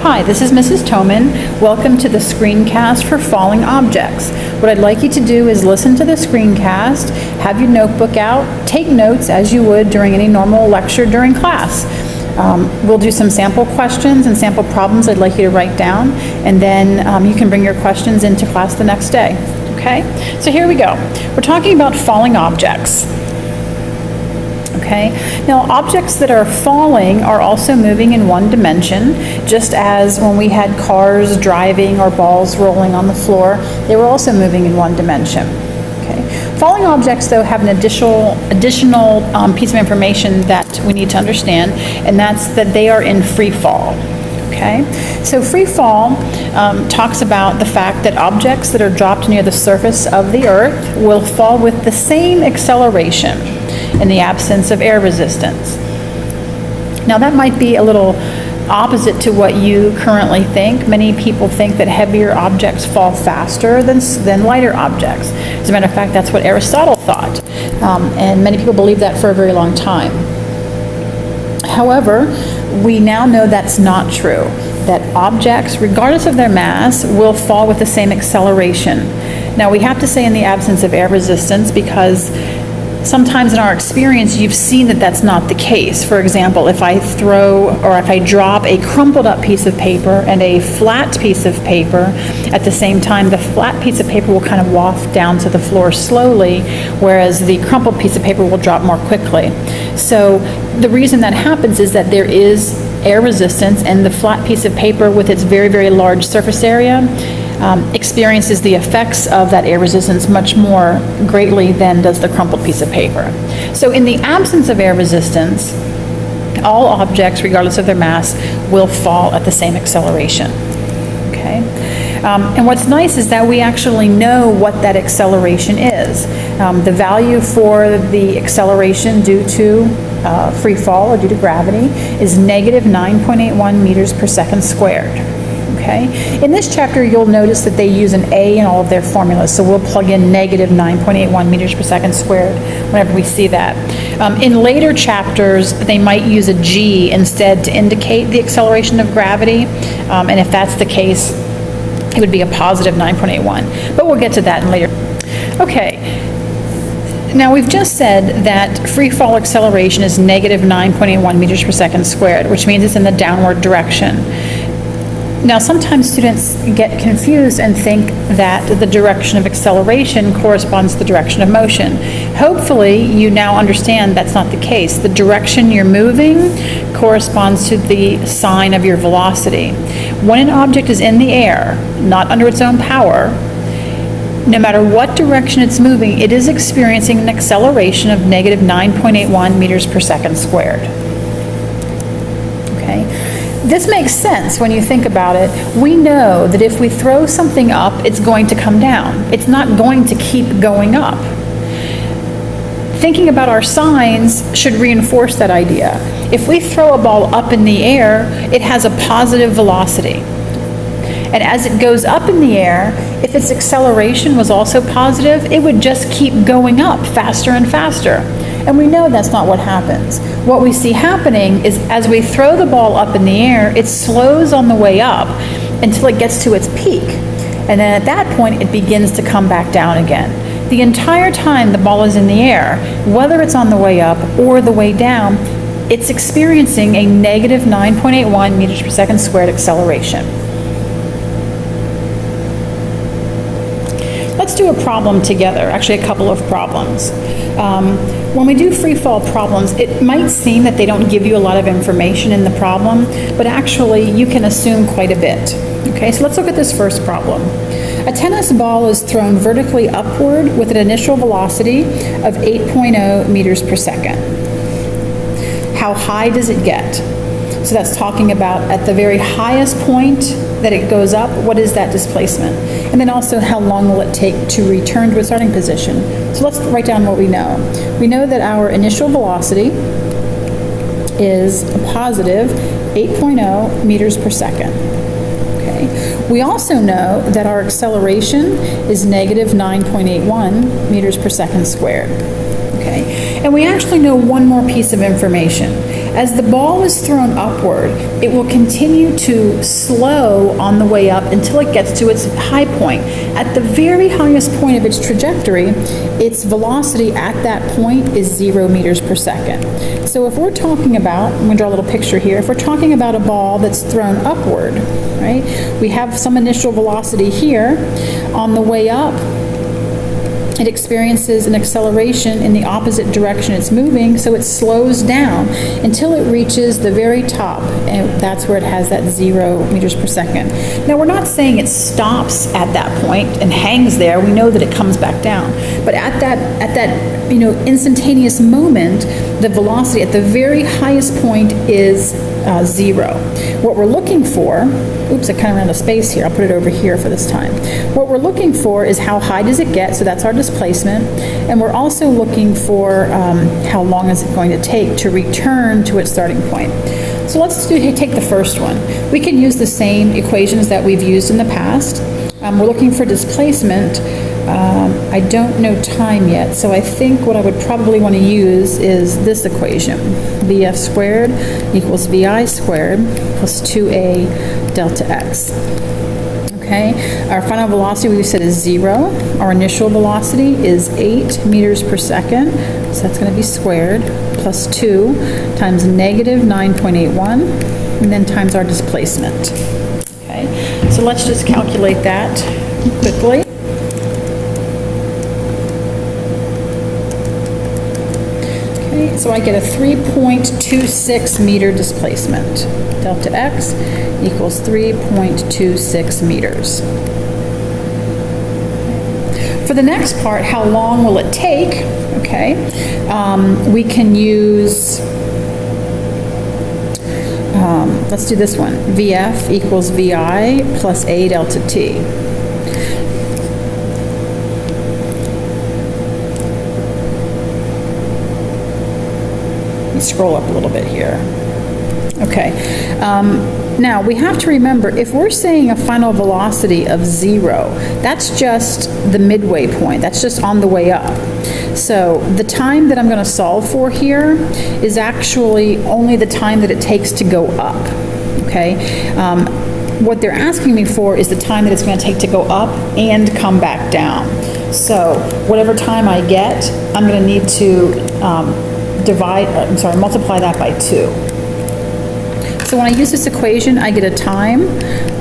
Hi, this is Mrs. Toman. Welcome to the Screencast for Falling Objects. What I'd like you to do is listen to the screencast, have your notebook out, take notes as you would during any normal lecture during class. We'll do some sample questions and sample problems I'd like you to write down, and then you can bring your questions into class the next day. Okay? So here we go. We're talking about falling objects. Okay. Now, objects that are falling are also moving in one dimension, just as when we had cars driving or balls rolling on the floor, they were also moving in one dimension. Okay. Falling objects, though, have an additional piece of information that we need to understand, and that's that they are in free fall. Okay, so free fall talks about the fact that objects that are dropped near the surface of the earth will fall with the same acceleration in the absence of air resistance. Now that might be a little opposite to what you currently think. Many people think that heavier objects fall faster than lighter objects. As a matter of fact, that's what Aristotle thought, and many people believed that for a very long time. However, we now know that's not true, that objects, regardless of their mass, will fall with the same acceleration. Now, we have to say in the absence of air resistance, because sometimes in our experience you've seen that that's not the case. For example, if I drop a crumpled up piece of paper and a flat piece of paper at the same time, the flat piece of paper will kind of waft down to the floor slowly, whereas the crumpled piece of paper will drop more quickly. So the reason that happens is that there is air resistance, and the flat piece of paper with its very, very large surface area experiences the effects of that air resistance much more greatly than does the crumpled piece of paper. So in the absence of air resistance, all objects, regardless of their mass, will fall at the same acceleration. Okay? And what's nice is that we actually know what that acceleration is. The value for the acceleration due to free fall or due to gravity is negative 9.81 meters per second squared. Okay. In this chapter, you'll notice that they use an A in all of their formulas, so we'll plug in negative 9.81 meters per second squared whenever we see that. In later chapters, they might use a G instead to indicate the acceleration of gravity, and if that's the case, it would be a positive 9.81, but we'll get to that in later. Okay. Now, we've just said that free fall acceleration is negative 9.81 meters per second squared, which means it's in the downward direction. Now, sometimes students get confused and think that the direction of acceleration corresponds to the direction of motion. Hopefully, you now understand that's not the case. The direction you're moving corresponds to the sign of your velocity. When an object is in the air, not under its own power, no matter what direction it's moving, it is experiencing an acceleration of negative 9.81 meters per second squared. Okay? This makes sense when you think about it. We know that if we throw something up, it's going to come down. It's not going to keep going up. Thinking about our signs should reinforce that idea. If we throw a ball up in the air, it has a positive velocity. And as it goes up in the air, if its acceleration was also positive, it would just keep going up faster and faster. And we know that's not what happens. What we see happening is as we throw the ball up in the air, it slows on the way up until it gets to its peak. And then at that point, it begins to come back down again. The entire time the ball is in the air, whether it's on the way up or the way down, it's experiencing a negative 9.81 meters per second squared acceleration. Let's do a problem together, actually a couple of problems. When we do free fall problems, it might seem that they don't give you a lot of information in the problem, but actually you can assume quite a bit. Okay, so let's look at this first problem. A tennis ball is thrown vertically upward with an initial velocity of 8.0 meters per second. How high does it get? So that's talking about at the very highest point that it goes up, what is that displacement? And then also how long will it take to return to its starting position? So let's write down what we know. We know that our initial velocity is a positive 8.0 meters per second. Okay. We also know that our acceleration is negative 9.81 meters per second squared. Okay. And we actually know one more piece of information. As the ball is thrown upward, it will continue to slow on the way up until it gets to its high point. At the very highest point of its trajectory, its velocity at that point is 0 meters per second. So if we're talking about, I'm going to draw a little picture here, if we're talking about a ball that's thrown upward, right, we have some initial velocity here. On the way up, it experiences an acceleration in the opposite direction it's moving, so it slows down until it reaches the very top, and that's where it has that 0 meters per second. Now, we're not saying it stops at that point and hangs there. We know that it comes back down. But at that instantaneous moment, the velocity at the very highest point is 0. What we're looking for, oops, I kind of ran out of space here. I'll put it over here for this time. What we're looking for is how high does it get, so that's our displacement, and we're also looking for how long is it going to take to return to its starting point. So let's take the first one. We can use the same equations that we've used in the past. We're looking for displacement. I don't know time yet, so I think what I would probably want to use is this equation. Vf squared equals Vi squared plus 2a delta x. Okay, our final velocity we said is 0. Our initial velocity is 8 meters per second, so that's going to be squared, plus 2 times negative 9.81, and then times our displacement. Okay, so let's just calculate that quickly. Okay, so I get a 3.26 meter displacement. Delta x equals 3.26 meters. For the next part, how long will it take? Okay, we can use, let's do this one. Vf equals Vi plus a delta t. Let me scroll up a little bit here. Okay, now we have to remember, if we're saying a final velocity of 0, that's just the midway point, that's just on the way up. So the time that I'm going to solve for here is actually only the time that it takes to go up, okay? What they're asking me for is the time that it's going to take to go up and come back down. So whatever time I get, I'm going to need to multiply that by 2. So when I use this equation, I get a time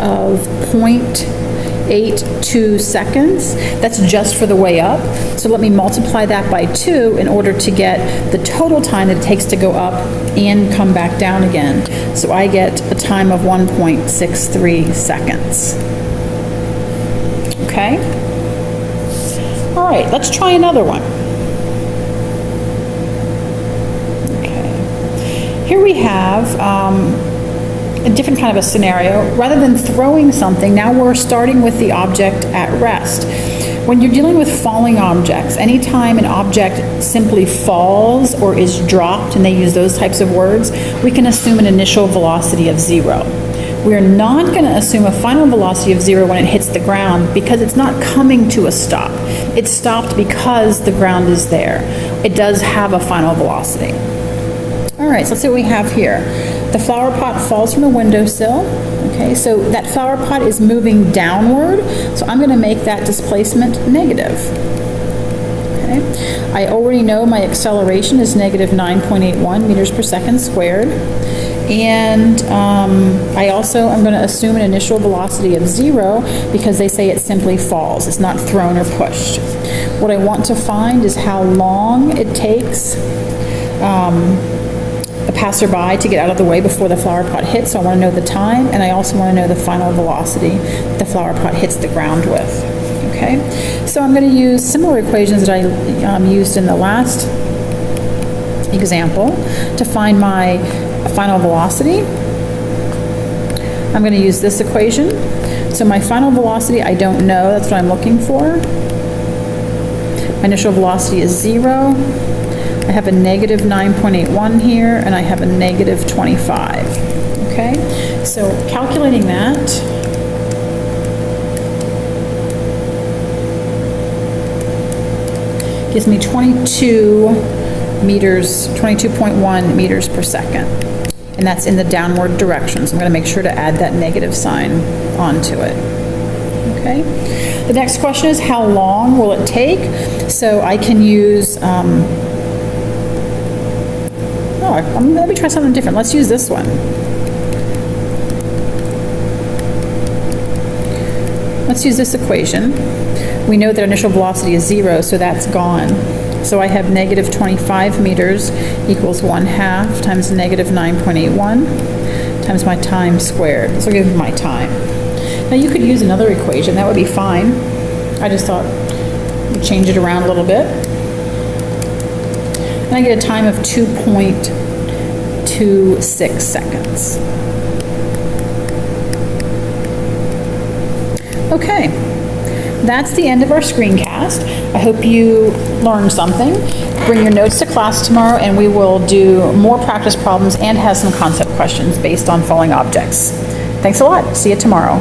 of 0.82 seconds. That's just for the way up. So let me multiply that by 2 in order to get the total time that it takes to go up and come back down again. So I get a time of 1.63 seconds. Okay? All right, let's try another one. Okay. Here we have a different kind of a scenario. Rather than throwing something, now we're starting with the object at rest. When you're dealing with falling objects, anytime an object simply falls or is dropped, and they use those types of words, we can assume an initial velocity of 0. We're not going to assume a final velocity of 0 when it hits the ground, because it's not coming to a stop. It's stopped because the ground is there. It does have a final velocity. All right, so let's see what we have here. The flower pot falls from a windowsill. Okay, so that flower pot is moving downward, so I'm going to make that displacement negative. Okay, I already know my acceleration is negative 9.81 meters per second squared, and I also am going to assume an initial velocity of 0 because they say it simply falls. It's not thrown or pushed. What I want to find is how long it takes a passerby to get out of the way before the flower pot hits. So I want to know the time, and I also want to know the final velocity the flower pot hits the ground with. Okay, so I'm going to use similar equations that I used in the last example to find my final velocity. I'm going to use this equation. So my final velocity, I don't know. That's what I'm looking for. My initial velocity is 0. I have a negative 9.81 here, and I have a negative 25. Okay, so calculating that, gives me 22 meters, 22.1 meters per second. And that's in the downward direction, so I'm going to make sure to add that negative sign onto it. Okay. The next question is, how long will it take? So I can use, let me try something different. Let's use this one. Let's use this equation. We know that initial velocity is 0, so that's gone. So I have negative 25 meters equals 1/2 times negative 9.81 times my time squared. This will give me my time. Now you could use another equation, that would be fine. I just thought we'd change it around a little bit. And I get a time of 2.26 seconds. Okay, that's the end of our screencast. I hope you learned something. Bring your notes to class tomorrow and we will do more practice problems and have some concept questions based on falling objects. Thanks a lot. See you tomorrow.